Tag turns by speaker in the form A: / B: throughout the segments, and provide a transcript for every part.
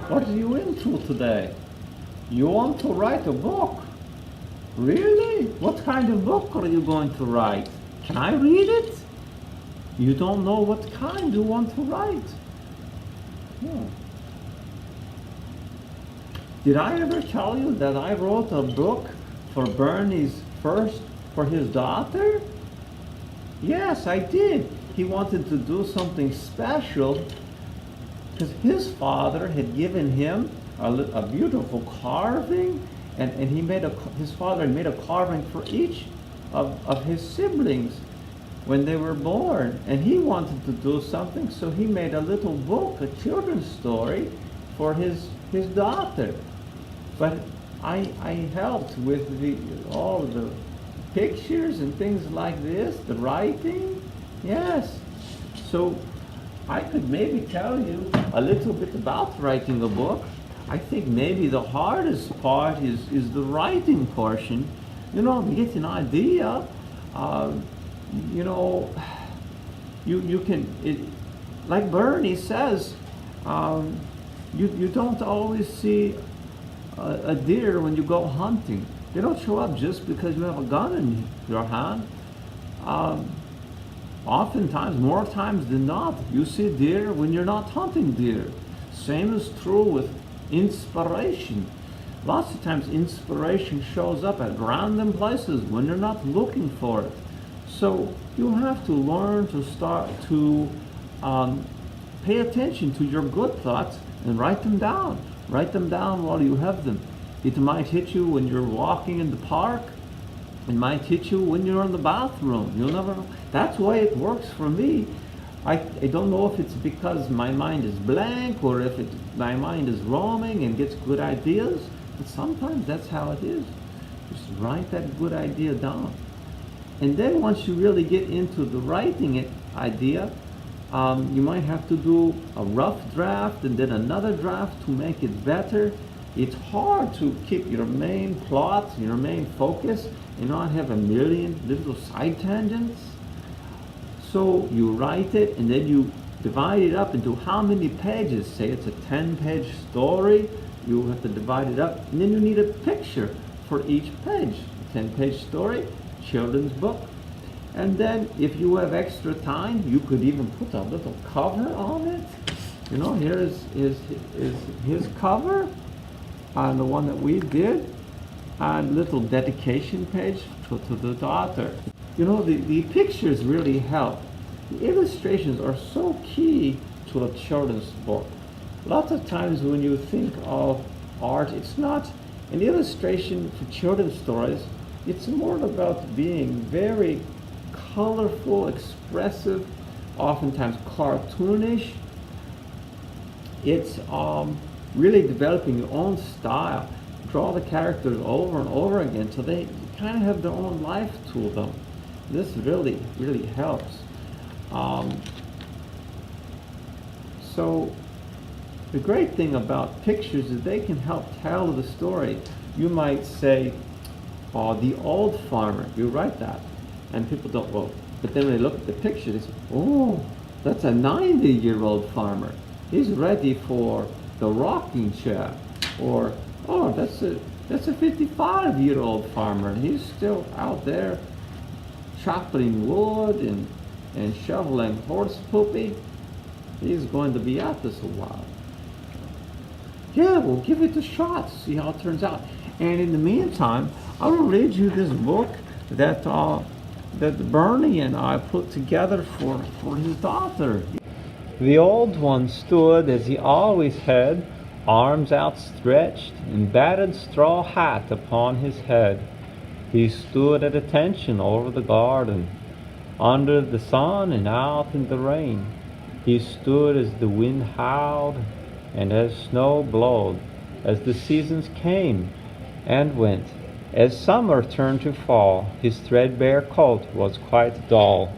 A: What are you into today? You want to write a book? Really? What kind of book are you going to write? Can I read it? You don't know what kind you want to write. Yeah. Did I ever tell you that I wrote a book for Bernie's first, for his daughter? Yes, I did. He wanted to do something special because his father had given him a beautiful carving, and his father made a carving for each of his siblings when they were born, and he wanted to do something, so he made a little book, a children's story, for his daughter. But I helped with all the pictures and things like this, the writing. Yes. So I could maybe tell you a little bit about writing a book. I think maybe the hardest part is the writing portion. You know, to get an idea, you know, you can, like Bernie says, you don't always see a deer when you go hunting. They don't show up just because you have a gun in your hand. Oftentimes, more times than not, you see deer when you're not hunting deer. Same is true with inspiration. Lots of times inspiration shows up at random places when you're not looking for it. So you have to learn to start to pay attention to your good thoughts and write them down. Write them down while you have them. It might hit you when you're walking in the park. It might hit you when you're in the bathroom. You'll never know. That's the way it works for me. I don't know if it's because my mind is blank or if my mind is roaming and gets good ideas, but sometimes that's how it is. Just write that good idea down. And then once you really get into the writing idea, you might have to do a rough draft and then another draft to make it better. It's hard to keep your main plot, your main focus, and not have a million little side tangents. So you write it and then you divide it up into how many pages. Say it's a 10-page story, you have to divide it up, and then you need a picture for each page. A 10-page story, children's book. And then if you have extra time, you could even put a little cover on it. You know, here is his cover, and the one that we did, and little dedication page to the daughter. You know, the pictures really help. The illustrations are so key to a children's book. Lots of times when you think of art, it's not an illustration for children's stories. It's more about being very colorful, expressive, oftentimes cartoonish. It's really developing your own style. Draw the characters over and over again so they kind of have their own life to them. This really, really helps. So the great thing about pictures is they can help tell the story. You might say, the old farmer, you write that, and people don't, well, but then when they look at the picture, they say, oh, that's a 90-year-old farmer. He's ready for the rocking chair. Or, oh, that's a 55-year-old farmer. He's still out there chopping wood and shoveling horse poopy. He's going to be at this a while. Yeah, we'll give it a shot, see how it turns out. And in the meantime, I will read you this book that Bernie and I put together for his daughter. The old one stood as he always had, arms outstretched, and battered straw hat upon his head. He stood at attention over the garden, under the sun and out in the rain. He stood as the wind howled and as snow blowed, as the seasons came and went. As summer turned to fall, his threadbare coat was quite dull.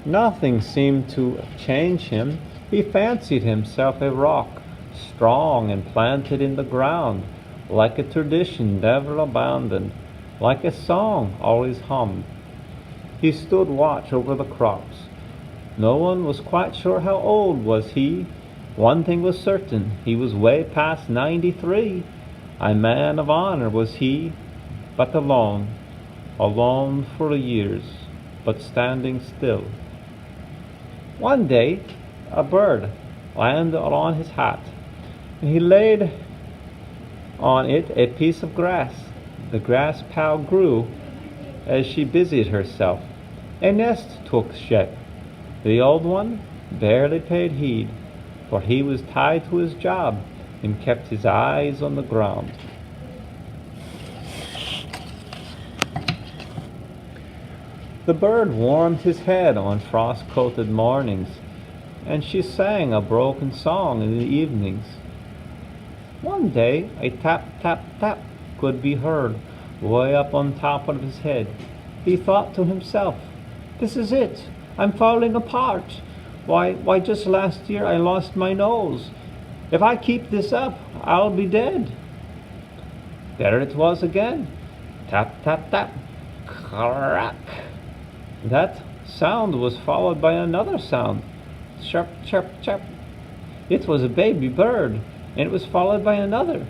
A: Nothing seemed to change him. He fancied himself a rock, strong and planted in the ground, like a tradition never abandoned, like a song always hummed. He stood watch over the crops,
B: No one was quite sure how old was he. One thing was certain, he was way past 93. A man of honor was he, but alone, alone for years, but standing still. One day, a bird landed on his hat, and he laid on it a piece of grass. The grass pile grew as she busied herself. A nest took shape. The old one barely paid heed, for he was tied to his job and kept his eyes on the ground. The bird warmed his head on frost-coated mornings, and she sang a broken song in the evenings. One day a tap, tap, tap could be heard way up on top of his head. He thought to himself, "This is it. I'm falling apart. Why, just last year I lost my nose. If I keep this up, I'll be dead." There it was again. Tap, tap, tap. Crack. That sound was followed by another sound. Chirp, chirp, chirp. It was a baby bird, and it was followed by another.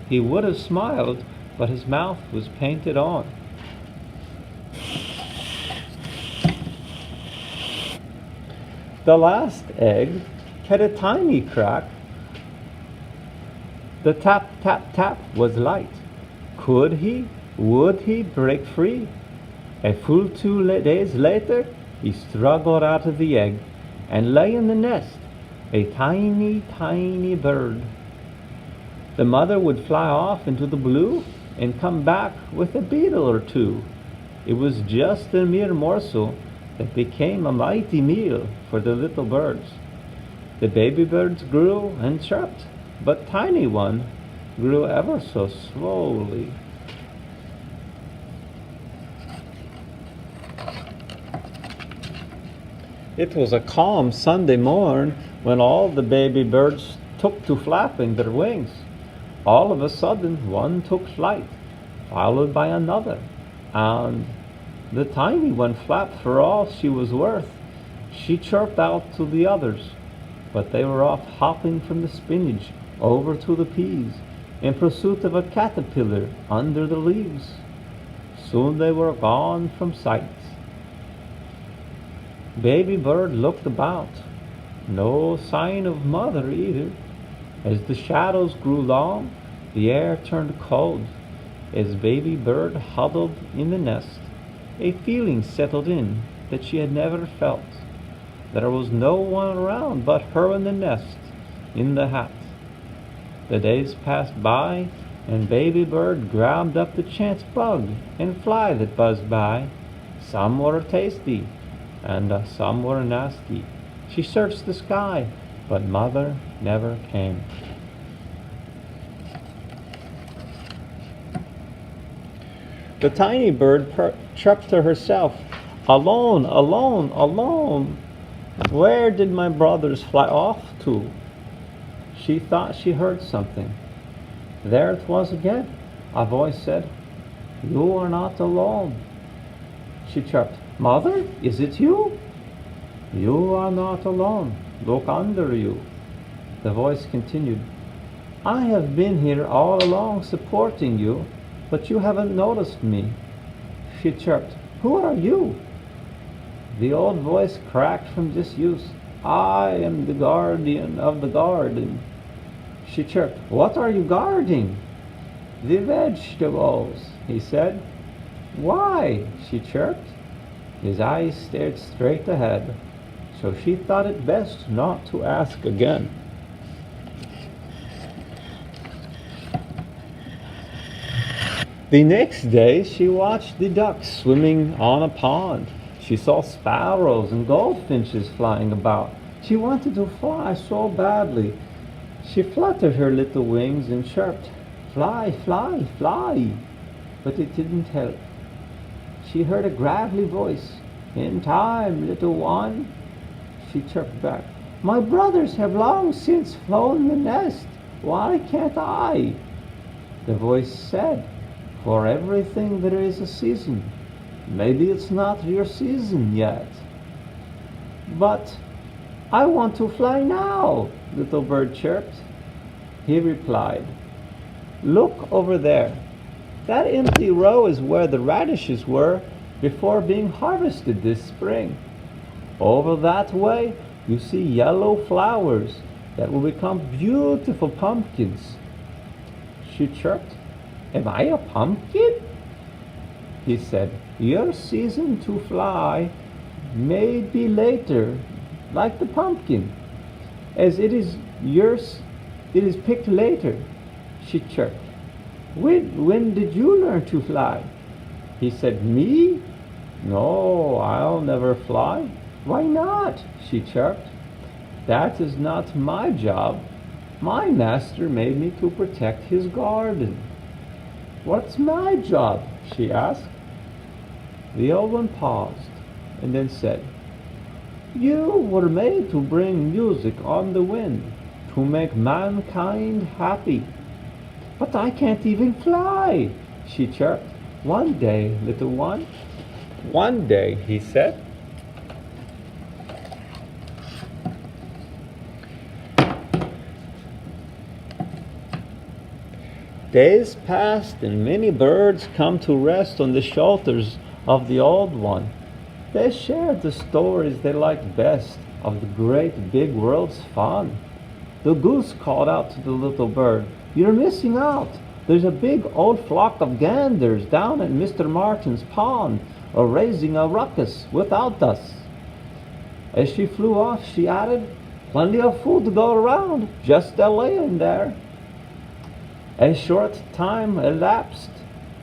B: He would have smiled, but his mouth was painted on. The last egg had a tiny crack. The tap, tap, tap was light. Would he break free? A full 2 days later, he struggled out of the egg and lay in the nest, a tiny, tiny bird. The mother would fly off into the blue and come back with a beetle or two. It was just a mere morsel that became a mighty meal for the little birds. The baby birds grew and chirped, but Tiny One grew ever so slowly. It was a calm Sunday morn when all the baby birds took to flapping their wings. All of a sudden, one took flight, followed by another, and the tiny one flapped for all she was worth. She chirped out to the others, but they were off hopping from the spinach over to the peas in pursuit of a caterpillar under the leaves. Soon they were gone from sight. Baby bird looked about. No sign of mother either. As the shadows grew long, the air turned cold. As baby bird huddled in the nest, a feeling settled in that she had never felt. There was no one around but her in the nest, in the hat. The days passed by, and baby bird grabbed up the chance bug and fly that buzzed by. Some were tasty, and some were nasty. She searched the sky, but mother never came. The tiny bird chirped to herself, "Alone, alone, alone. Where did my brothers fly off to?" She thought she heard something. There it was again. A voice said, "You are not alone." She chirped, "Mother, is it you?" "You are not alone. Look under you." The voice continued, "I have been here all along supporting you, but you haven't noticed me." She chirped, "Who are you?" The old voice cracked from disuse, "I am the guardian of the garden." She chirped, "What are you guarding?" "The vegetables," he said. "Why?" she chirped. His eyes stared straight ahead, so she thought it best not to ask again. The next day she watched the ducks swimming on a pond. She saw sparrows and goldfinches flying about. She wanted to fly so badly. She fluttered her little wings and chirped, "Fly, fly, fly!" But it didn't help. She heard a gravelly voice, "In time, little one." She chirped back, "My brothers have long since flown the nest. Why can't I?" The voice said, "For everything there is a season. Maybe it's not your season yet." But I want to fly now, little bird chirped. He replied, look over there. That empty row is where the radishes were before being harvested this spring. Over that way, you see yellow flowers that will become beautiful pumpkins. She chirped, am I a pumpkin? He said, your season to fly may be later, like the pumpkin, as it is yours, it is picked later. She chirped, when did you learn to fly? He said, me? No, I'll never fly. Why not? She chirped. That is not my job. My master made me to protect his garden. What's my job? She asked. The old one paused and then said, you were made to bring music on the wind, to make mankind happy. But I can't even fly, she chirped. One day, little one. One day, he said. Days passed and many birds come to rest on the shelters of the old one. They shared the stories they liked best of the great big world's fun. The goose called out to the little bird, you're missing out. There's a big old flock of ganders down at Mr. Martin's pond, raising a ruckus without us. As she flew off, she added, plenty of food to go around, just a laying there. A short time elapsed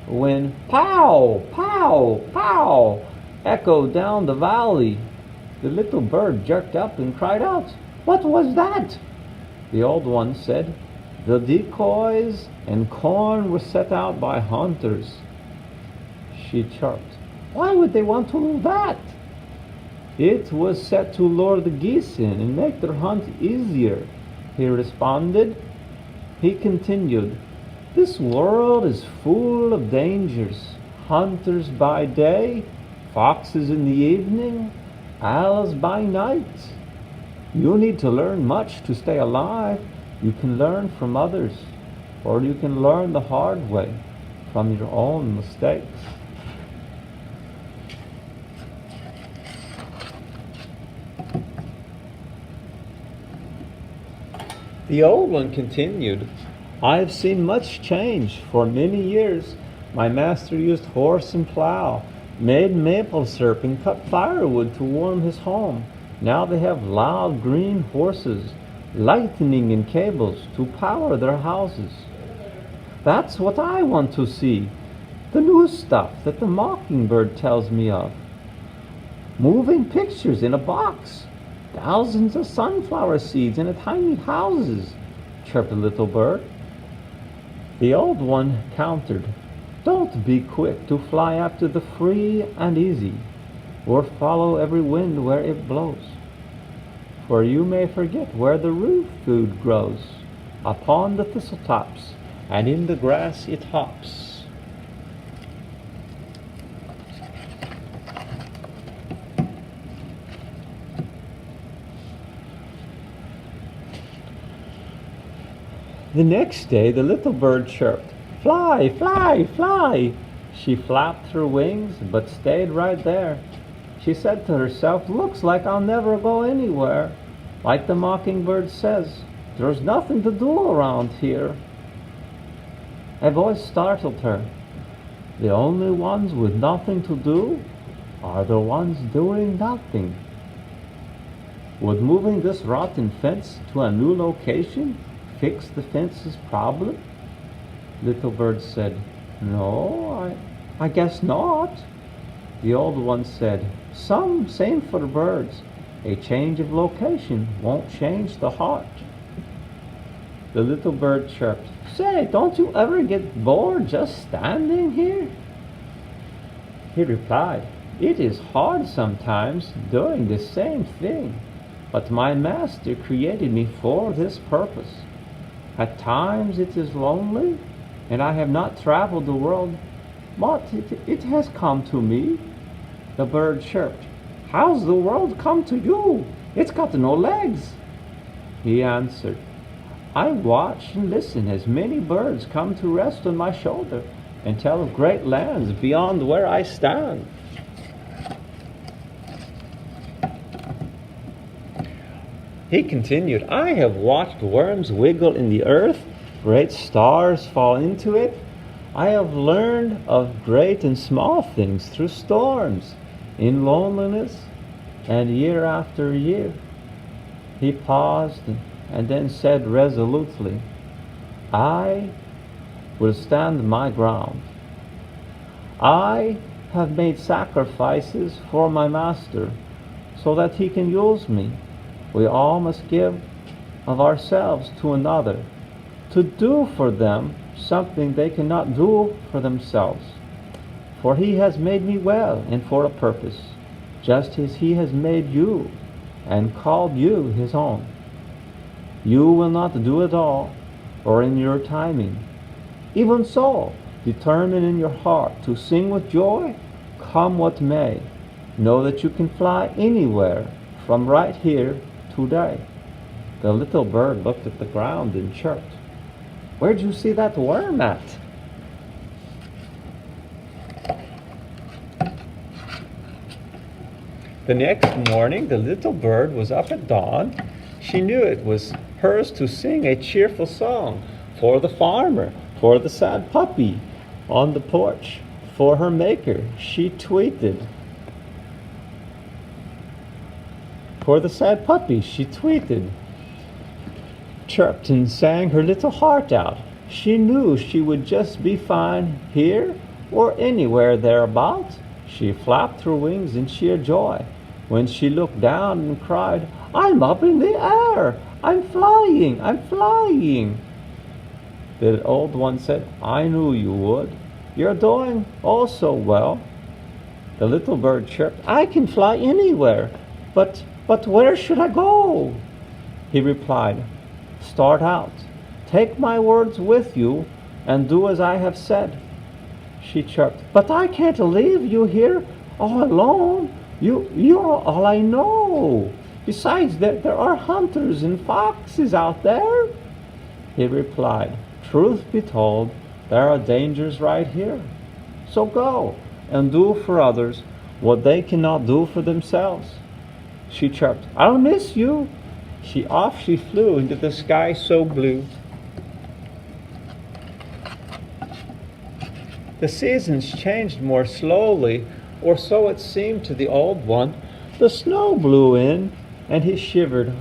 B: when pow, pow, pow echoed down the valley. The little bird jerked up and cried out, what was that? The old one said, the decoys and corn were set out by hunters. She chirped, why would they want to do that? It was set to lure the geese in and make their hunt easier, he responded. He continued, this world is full of dangers. Hunters by day, foxes in the evening, owls by night. You need to learn much to stay alive. You can learn from others, or you can learn the hard way from your own mistakes. The old one continued, I have seen much change. For many years, my master used horse and plow, made maple syrup, and cut firewood to warm his home. Now they have loud green horses, lightning and cables to power their houses. That's what I want to see, the new stuff that the mockingbird tells me of. Moving pictures in a box, thousands of sunflower seeds in a tiny houses, chirped the little bird. The old one countered, don't be quick to fly after the free and easy, or follow every wind where it blows. For you may forget where the real food grows, upon the thistle tops, and in the grass it hops. The next day the little bird chirped, fly, fly, fly. She flapped her wings, but stayed right there. She said to herself, looks like I'll never go anywhere. Like the mockingbird says, there's nothing to do around here. A voice startled her. The only ones with nothing to do are the ones doing nothing. Would moving this rotten fence to a new location fix the fence's problem? Little bird said, no, I guess not. The old one said, same for birds. A change of location won't change the heart. The little bird chirped, say, don't you ever get bored just standing here? He replied, it is hard sometimes doing the same thing, but my master created me for this purpose. At times it is lonely, and I have not traveled the world, but it has come to me. The bird chirped,
A: how's the world come to you? It's got no legs.
B: He answered, I watch and listen as many birds come to rest on my shoulder and tell of great lands beyond where I stand. He continued, I have watched worms wiggle in the earth, great stars fall into it. I have learned of great and small things through storms, in loneliness, and year after year. He paused and then said resolutely, I will stand my ground. I have made sacrifices for my master so that he can use me. We all must give of ourselves to another, to do for them something they cannot do for themselves. For he has made me well and for a purpose, just as he has made you and called you his own. You will not do it all, or in your timing. Even so, determine in your heart to sing with joy, come what may. Know that you can fly anywhere from right here today. The little bird looked at the ground and chirped, Where'd you see that worm at? The next morning, the little bird was up at dawn. She knew it was hers to sing a cheerful song for the farmer, for the sad puppy on the porch, for her maker. She tweeted. For the sad puppy, she tweeted, chirped and sang her little heart out. She knew she would just be fine here or anywhere thereabout. She flapped her wings in sheer joy when she looked down and cried, I'm up in the air! I'm flying! I'm flying! The old one said, I knew you would. You're doing oh so well. The little bird chirped, I can fly anywhere, but where should I go? He replied, start out. Take my words with you and do as I have said. She chirped, but I can't leave you here all alone. You're all I know. Besides, there are hunters and foxes out there. He replied, truth be told, there are dangers right here. So go and do for others what they cannot do for themselves. She chirped, I'll miss you. Off she flew into the sky so blue. The seasons changed more slowly, or so it seemed to the old one. The snow blew in, and he shivered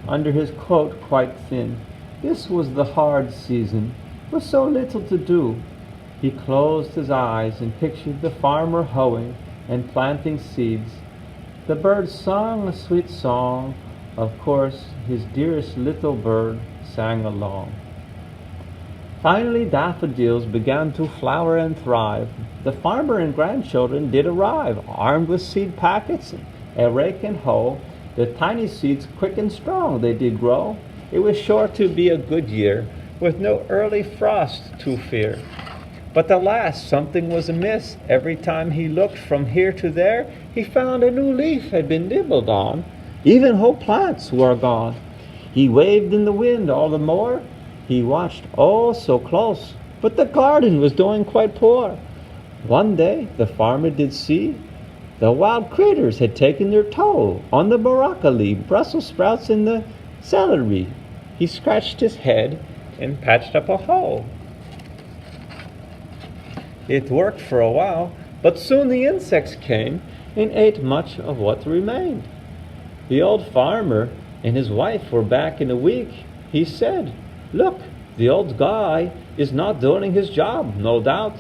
B: under his coat quite thin. This was the hard season, with so little to do. He closed his eyes and pictured the farmer hoeing and planting seeds. The birds sang a sweet song. Of course, his dearest little bird sang along. Finally, daffodils began to flower and thrive. The farmer and grandchildren did arrive, armed with seed packets, a rake and hoe. The tiny seeds, quick and strong, they did grow. It was sure to be a good year, with no early frost to fear. But alas, something was amiss. Every time he looked from here to there, he found a new leaf had been nibbled on. Even whole plants were gone. He waved in the wind all the more. He watched oh so close, but the garden was doing quite poor. One day the farmer did see the wild critters had taken their toll on the broccoli, Brussels sprouts, and the celery. He scratched his head and patched up a hole. It worked for a while, but soon the insects came and ate much of what remained. The old farmer and his wife were back in a week. He said, look, the old guy is not doing his job, no doubt.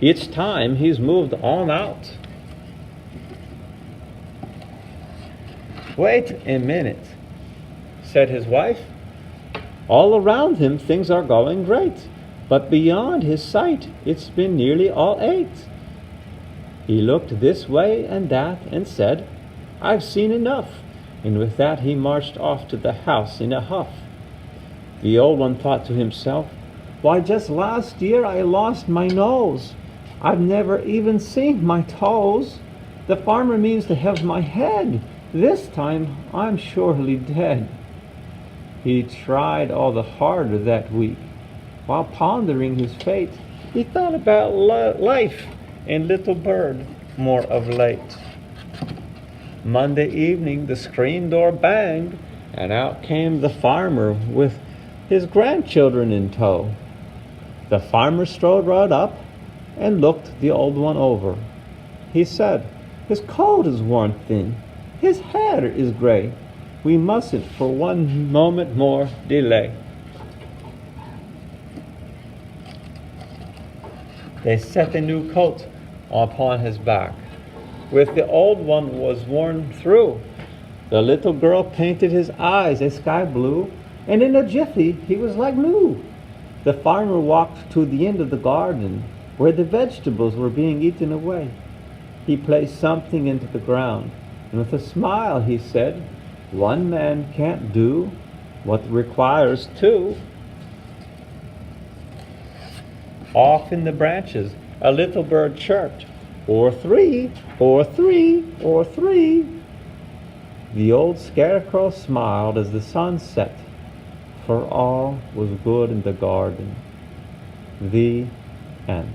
B: It's time he's moved on out. Wait a minute, said his wife. All around him things are going great, but beyond his sight it's been nearly all 8. He looked this way and that and said, I've seen enough. And with that he marched off to the house in a huff. The old one thought to himself, why, just last year I lost my nose. I've never even seen my toes. The farmer means to have my head. This time I'm surely dead. He tried all the harder that week. While pondering his fate, he thought about life and little bird more of late. Monday evening the screen door banged, and out came the farmer with his grandchildren in tow. The farmer strode right up and looked the old one over. He said, "His coat is worn thin, his hair is gray. We mustn't for one moment more delay." They set a new coat upon his back, with the old one was worn through. The little girl painted his eyes a sky blue, and in a jiffy he was like new. The farmer walked to the end of the garden, where the vegetables were being eaten away. He placed something into the ground, and with a smile he said, "One man can't do what requires two." Off in the branches a little bird chirped, "Or three, or three, or three." The old Scarecrow smiled as the sun set, for all was good in the garden. The end.